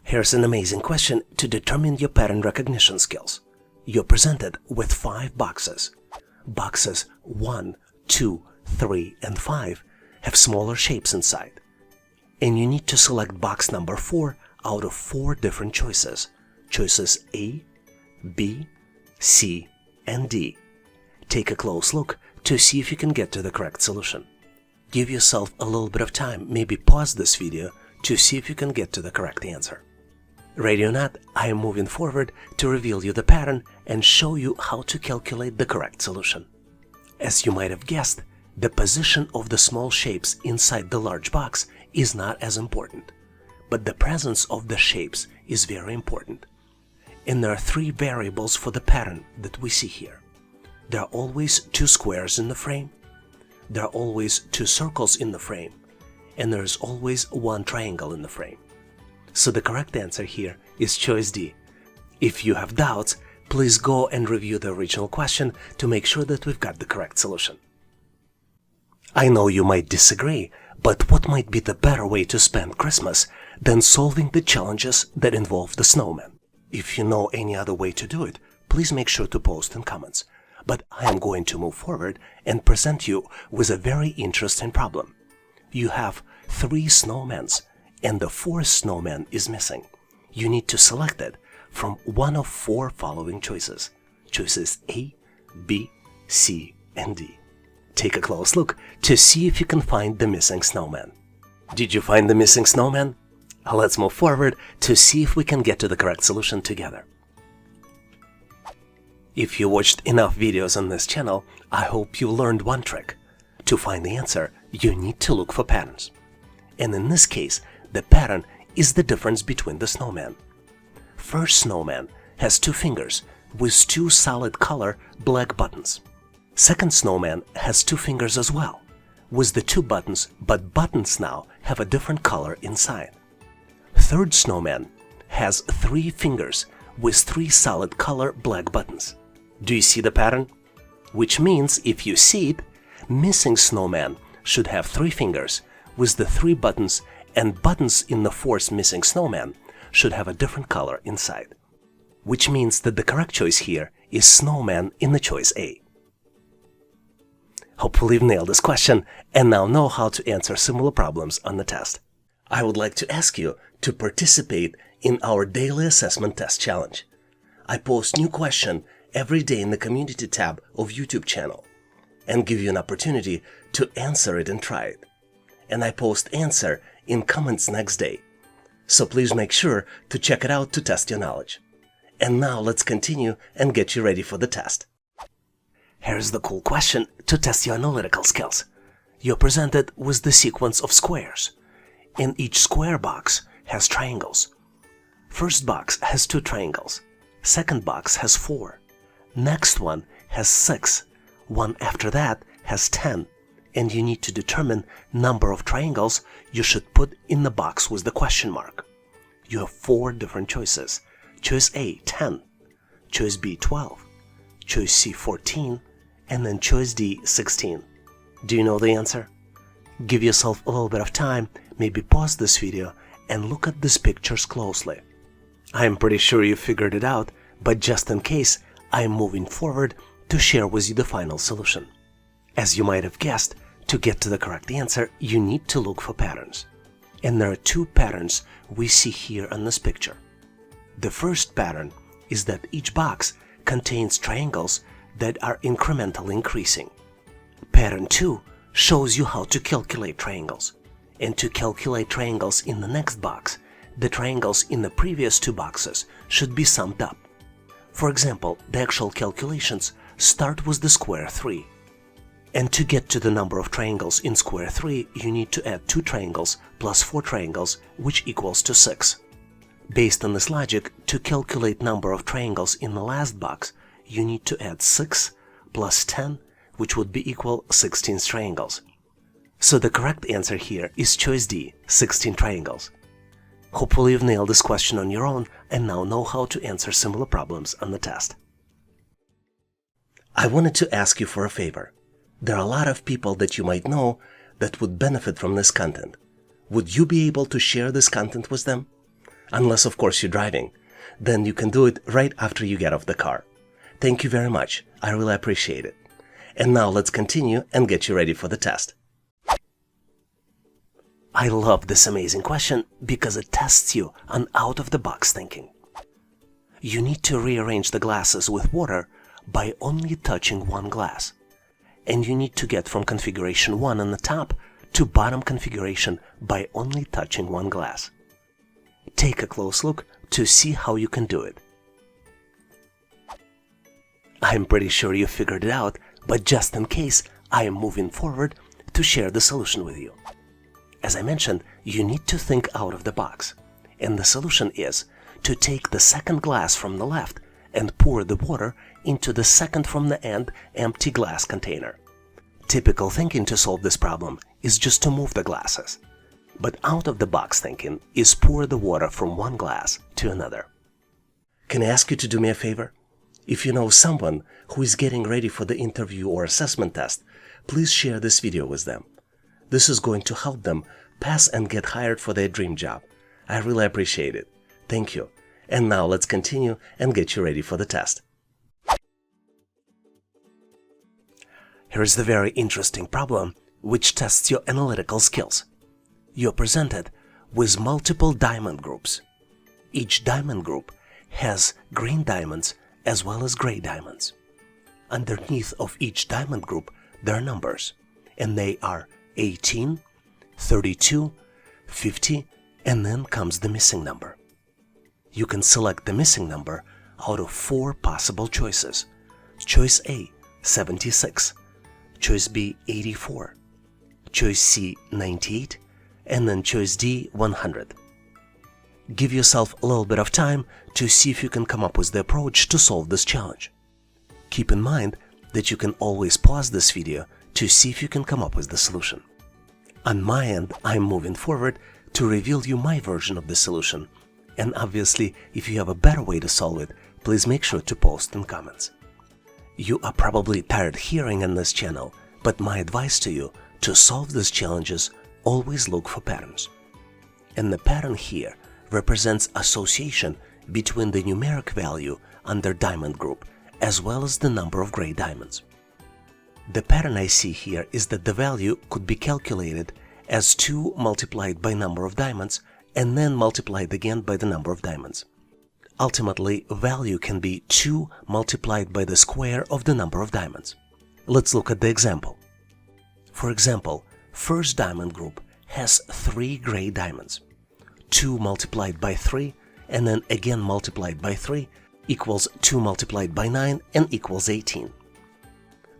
Here's an amazing question to determine your pattern recognition skills. You're presented with 5 boxes. Boxes 1, 2, 3, and 5 have smaller shapes inside. And you need to select box number 4 out of 4 different choices. Choices A, B, C, and D. Take a close look to see if you can get to the correct solution. Give yourself a little bit of time, maybe pause this video to see if you can get to the correct answer. Ready or not, I am moving forward to reveal you the pattern and show you how to calculate the correct solution. As you might have guessed, the position of the small shapes inside the large box is not as important, but the presence of the shapes is very important. And there are 3 variables for the pattern that we see here. There are always 2 squares in the frame, there are always 2 circles in the frame, and there is always 1 triangle in the frame. So the correct answer here is choice D. If you have doubts, please go and review the original question to make sure that we've got the correct solution. I know you might disagree, but what might be the better way to spend Christmas than solving the challenges that involve the snowman? If you know any other way to do it, please make sure to post in comments. But I am going to move forward and present you with a very interesting problem. You have 3 snowmen, and the 4th snowman is missing. You need to select it from one of 4 following choices. Choices A, B, C, and D. Take a close look to see if you can find the missing snowman. Did you find the missing snowman? Let's move forward to see if we can get to the correct solution together. If you watched enough videos on this channel, I hope you learned one trick. To find the answer, you need to look for patterns. And in this case, the pattern is the difference between the snowman. First snowman has 2 fingers with 2 solid color black buttons. Second snowman has 2 fingers as well, with the 2 buttons, but buttons now have a different color inside. Third snowman has 3 fingers with 3 solid color black buttons. Do you see the pattern? Which means if you see it, missing snowman should have 3 fingers with the 3 buttons, and buttons in the 4th missing snowman should have a different color inside. Which means that the correct choice here is snowman in the choice A. Hopefully you've nailed this question and now know how to answer similar problems on the test. I would like to ask you to participate in our daily assessment test challenge. I post new question every day in the community tab of YouTube channel and give you an opportunity to answer it and try it. And I post answer in comments next day. So please make sure to check it out to test your knowledge. And now let's continue and get you ready for the test. Here's the cool question to test your analytical skills. You're presented with the sequence of squares, and each square box has triangles. First box has 2 triangles, second box has 4, next one has 6, one after that has 10, and you need to determine number of triangles you should put in the box with the question mark. You have 4 different choices. Choice A, 10, choice B, 12, choice C, 14, and then choice D, 16. Do you know the answer? Give yourself a little bit of time, maybe pause this video and look at these pictures closely. I am pretty sure you figured it out, but just in case, I am moving forward to share with you the final solution. As you might have guessed, to get to the correct answer, you need to look for patterns. And there are 2 patterns we see here on this picture. The first pattern is that each box contains triangles that are incrementally increasing. Pattern 2 shows you how to calculate triangles. And to calculate triangles in the next box, the triangles in the previous 2 boxes should be summed up. For example, the actual calculations start with the square 3. And to get to the number of triangles in square 3, you need to add 2 triangles plus 4 triangles, which equals to 6. Based on this logic, to calculate number of triangles in the last box, you need to add 6 plus 10, which would be equal 16 triangles. So the correct answer here is choice D, 16 triangles. Hopefully you've nailed this question on your own and now know how to answer similar problems on the test. I wanted to ask you for a favor. There are a lot of people that you might know that would benefit from this content. Would you be able to share this content with them? Unless, of course, you're driving. Then you can do it right after you get off the car. Thank you very much. I really appreciate it. And now let's continue and get you ready for the test. I love this amazing question because it tests you on out-of-the-box thinking. You need to rearrange the glasses with water by only touching one glass. And you need to get from configuration 1 on the top to bottom configuration by only touching one glass. Take a close look to see how you can do it. I'm pretty sure you figured it out, but just in case, I am moving forward to share the solution with you. As I mentioned, you need to think out of the box, and the solution is to take the second glass from the left and pour the water into the second from the end empty glass container. Typical thinking to solve this problem is just to move the glasses, but out-of-the-box thinking is pour the water from one glass to another. Can I ask you to do me a favor? If you know someone who is getting ready for the interview or assessment test, please share this video with them. This is going to help them pass and get hired for their dream job. I really appreciate it. Thank you. And now let's continue and get you ready for the test. Here is the very interesting problem which tests your analytical skills. You're presented with multiple diamond groups. Each diamond group has green diamonds as well as gray diamonds. Underneath of each diamond group there are numbers, and they are 18, 32, 50, and then comes the missing number. You can select the missing number out of 4 possible choices. Choice A, 76. Choice B, 84. Choice C, 98. And then choice D, 100. Give yourself a little bit of time to see if you can come up with the approach to solve this challenge. Keep in mind that you can always pause this video to see if you can come up with the solution. On my end, I'm moving forward to reveal you my version of the solution, and obviously, if you have a better way to solve it, please make sure to post in comments. You are probably tired hearing on this channel, but my advice to you to solve these challenges, always look for patterns. And the pattern here represents association between the numeric value under diamond group as well as the number of gray diamonds. The pattern I see here is that the value could be calculated as 2 multiplied by number of diamonds and then multiplied again by the number of diamonds. Ultimately, value can be 2 multiplied by the square of the number of diamonds. Let's look at the example. For example, first diamond group has 3 gray diamonds. 2 multiplied by 3 and then again multiplied by 3 equals 2 multiplied by 9 and equals 18.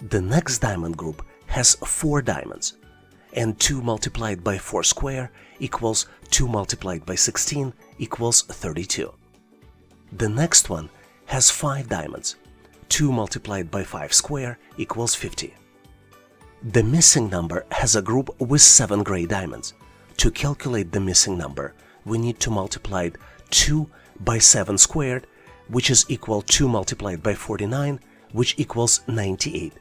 The next diamond group has 4 diamonds, and 2 multiplied by 4 square equals 2 multiplied by 16 equals 32. The next one has 5 diamonds. 2 multiplied by 5 square equals 50. The missing number has a group with 7 gray diamonds. To calculate the missing number, we need to multiply 2 by 7 squared, which is equal to 2 multiplied by 49, which equals 98.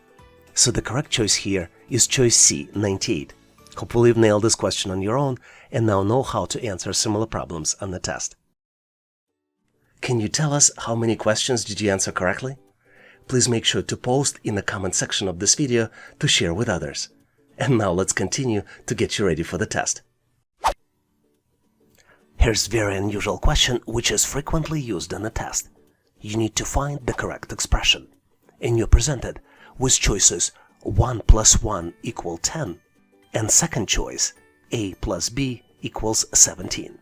So the correct choice here is choice C, 98. Hopefully you've nailed this question on your own and now know how to answer similar problems on the test. Can you tell us how many questions did you answer correctly? Please make sure to post in the comment section of this video to share with others. And now let's continue to get you ready for the test. Here's a very unusual question which is frequently used in a test. You need to find the correct expression, and you're presented with choices 1 plus 1 equal 10 and second choice A plus B equals 17.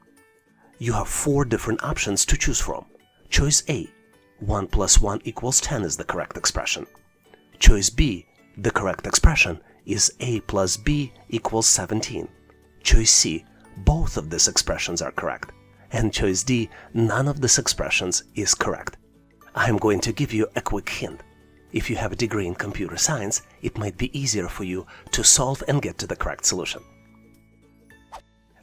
You have 4 different options to choose from. Choice A, 1 plus 1 equals 10 is the correct expression. Choice B, the correct expression is A plus B equals 17. Choice C, both of these expressions are correct. And choice D, none of these expressions is correct. I'm going to give you a quick hint. If you have a degree in computer science, it might be easier for you to solve and get to the correct solution.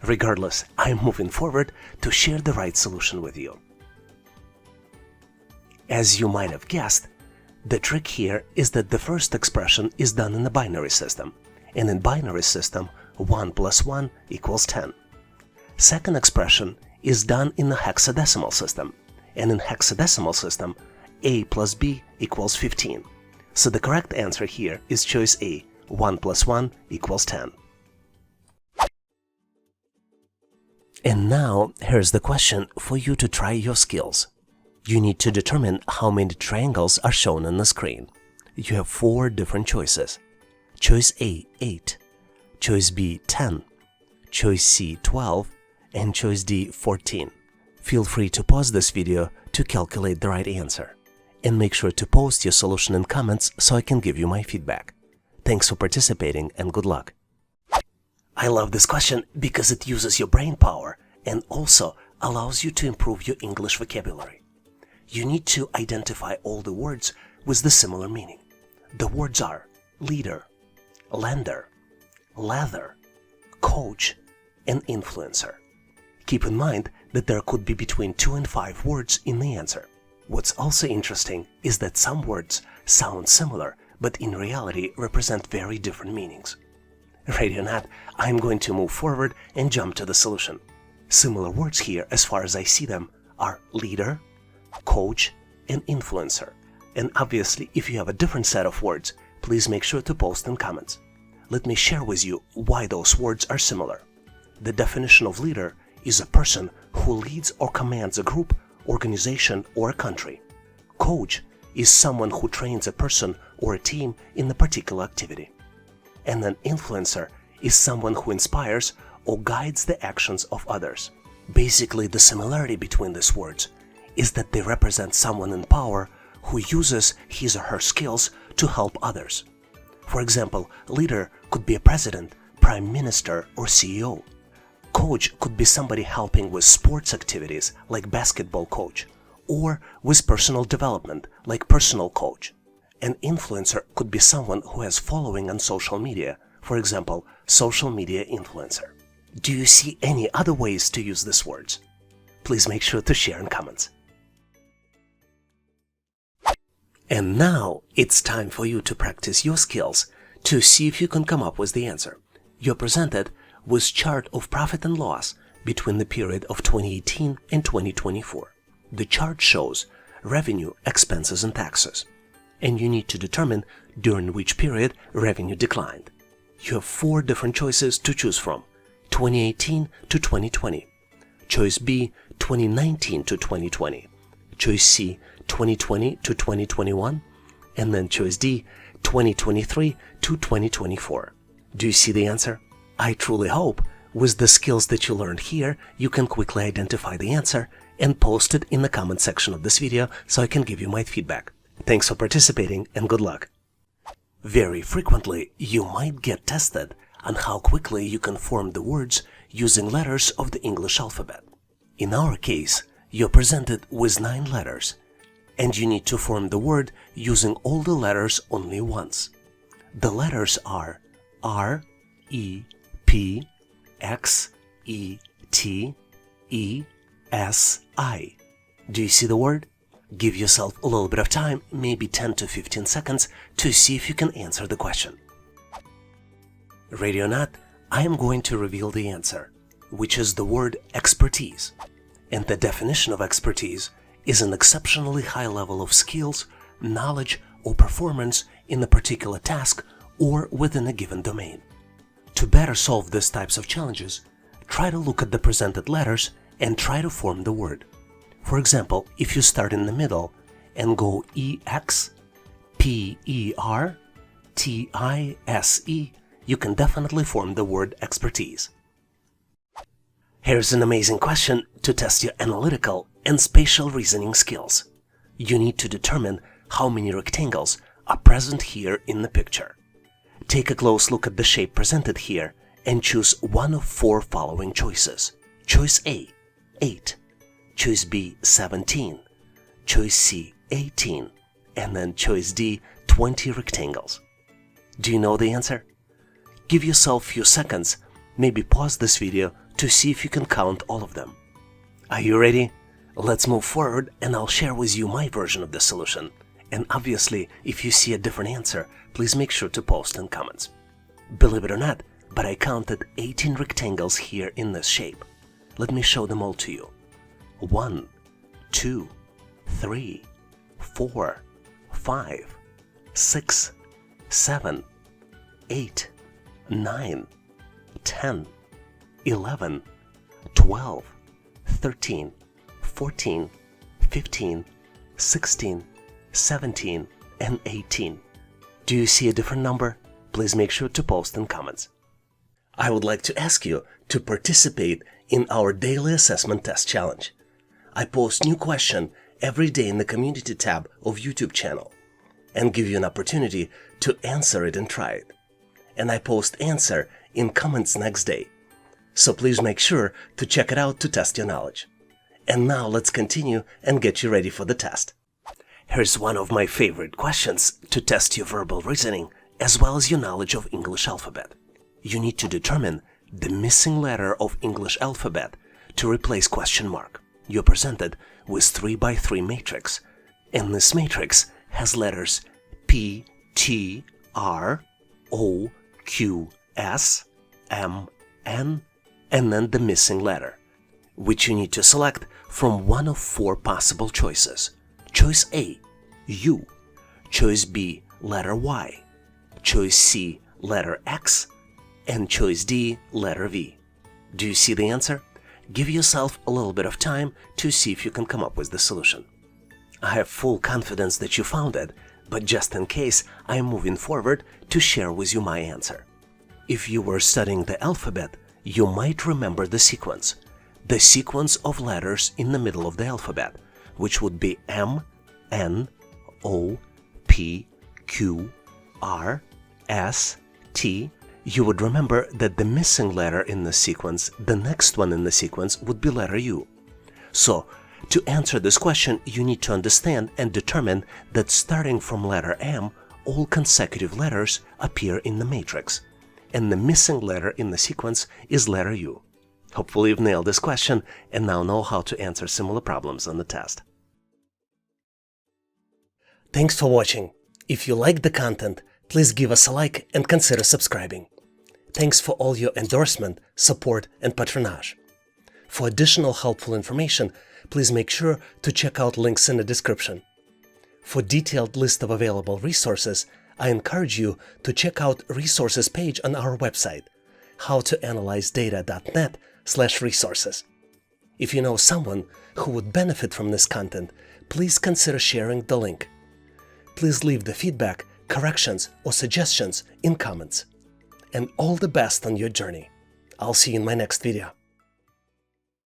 Regardless, I'm moving forward to share the right solution with you. As you might have guessed, the trick here is that the first expression is done in a binary system, and in binary system, 1 plus 1 equals 10. Second expression is done in a hexadecimal system, and in hexadecimal system, A plus B equals 15. So the correct answer here is choice A, 1 plus 1 equals 10. And now, here's the question for you to try your skills. You need to determine how many triangles are shown on the screen. You have 4 different choices. Choice A, 8. Choice B, 10. Choice C, 12. And choice D, 14. Feel free to pause this video to calculate the right answer. And make sure to post your solution in comments so I can give you my feedback. Thanks for participating and good luck. I love this question because it uses your brain power and also allows you to improve your English vocabulary. You need to identify all the words with the similar meaning. The words are leader, lender, leather, coach, and influencer. Keep in mind that there could be between 2 and 5 words in the answer. What's also interesting is that some words sound similar, but in reality represent very different meanings. Ready or not, I'm going to move forward and jump to the solution. Similar words here, as far as I see them, are leader, coach, and influencer. And obviously, if you have a different set of words, please make sure to post in comments. Let me share with you why those words are similar. The definition of leader is a person who leads or commands a group, organization, or a country. Coach is someone who trains a person or a team in a particular activity. And an influencer is someone who inspires or guides the actions of others. Basically, the similarity between these words is that they represent someone in power who uses his or her skills to help others. For example, leader could be a president, prime minister, or CEO. Coach could be somebody helping with sports activities like basketball coach, or with personal development like personal coach. An influencer could be someone who has following on social media, for example, social media influencer. Do you see any other ways to use these words? Please make sure to share in comments. And now it's time for you to practice your skills to see if you can come up with the answer. You're presented with chart of profit and loss between the period of 2018 and 2024. The chart shows revenue, expenses, and taxes. And you need to determine during which period revenue declined. You have 4 different choices to choose from: 2018 to 2020, choice B, 2019 to 2020, choice C, 2020 to 2021, and then choice D, 2023 to 2024. Do you see the answer? I truly hope with the skills that you learned here, you can quickly identify the answer and post it in the comment section of this video so I can give you my feedback. Thanks for participating and good luck. Very frequently, you might get tested on how quickly you can form the words using letters of the English alphabet. In our case, you're presented with 9 letters, and you need to form the word using all the letters only once. The letters are R, E, P, X, E, T, E, S, I. Do you see the word? Give yourself a little bit of time, maybe 10 to 15 seconds, to see if you can answer the question. Ready or not, I am going to reveal the answer, which is the word expertise. And the definition of expertise is an exceptionally high level of skills, knowledge, or performance in a particular task or within a given domain. To better solve these types of challenges, try to look at the presented letters and try to form the word. For example, if you start in the middle and go EX, PER, TISE, you can definitely form the word expertise. Here's an amazing question to test your analytical and spatial reasoning skills. You need to determine how many rectangles are present here in the picture. Take a close look at the shape presented here and choose one of 4 following choices. Choice A, 8. Choice B, 17. Choice C, 18. And then choice D, 20 rectangles. Do you know the answer? Give yourself a few seconds, maybe pause this video to see if you can count all of them. Are you ready? Let's move forward and I'll share with you my version of the solution. And obviously, if you see a different answer, please make sure to post in comments. Believe it or not, but I counted 18 rectangles here in this shape. Let me show them all to you. 1, 2, 3, 4, 5, 6, 7, 8, 9, 10, 11, 12, 13, 14, 15, 16, 17, and 18. Do you see a different number? Please make sure to post in comments. I would like to ask you to participate in our daily assessment test challenge. I post new question every day in the community tab of YouTube channel and give you an opportunity to answer it and try it. And I post answer in comments next day. So please make sure to check it out to test your knowledge. And now let's continue and get you ready for the test. Here's one of my favorite questions to test your verbal reasoning as well as your knowledge of English alphabet. You need to determine the missing letter of English alphabet to replace question mark. You're presented with 3x3 matrix, and this matrix has letters P, T, R, O, Q, S, M, N, and then the missing letter, which you need to select from one of 4 possible choices. Choice A, U. Choice B, letter Y. Choice C, letter X. And choice D, letter V. Do you see the answer? Give yourself a little bit of time to see if you can come up with the solution. I have full confidence that you found it, but just in case, I am moving forward to share with you my answer. If you were studying the alphabet, you might remember the sequence of letters in the middle of the alphabet, which would be M, N, O, P, Q, R, S, T. You would remember that the missing letter in the sequence, the next one in the sequence, would be letter U. So, to answer this question, you need to understand and determine that starting from letter M, all consecutive letters appear in the matrix, and the missing letter in the sequence is letter U. Hopefully you've nailed this question and now know how to answer similar problems on the test. Thanks for watching. If you liked the content, please give us a like and consider subscribing. Thanks for all your endorsement, support, and patronage. For additional helpful information, please make sure to check out links in the description. For detailed list of available resources, I encourage you to check out resources page on our website, howtoanalyzedata.net/resources. If you know someone who would benefit from this content, please consider sharing the link. Please leave the feedback, corrections, or suggestions in comments. And all the best on your journey. I'll see you in my next video.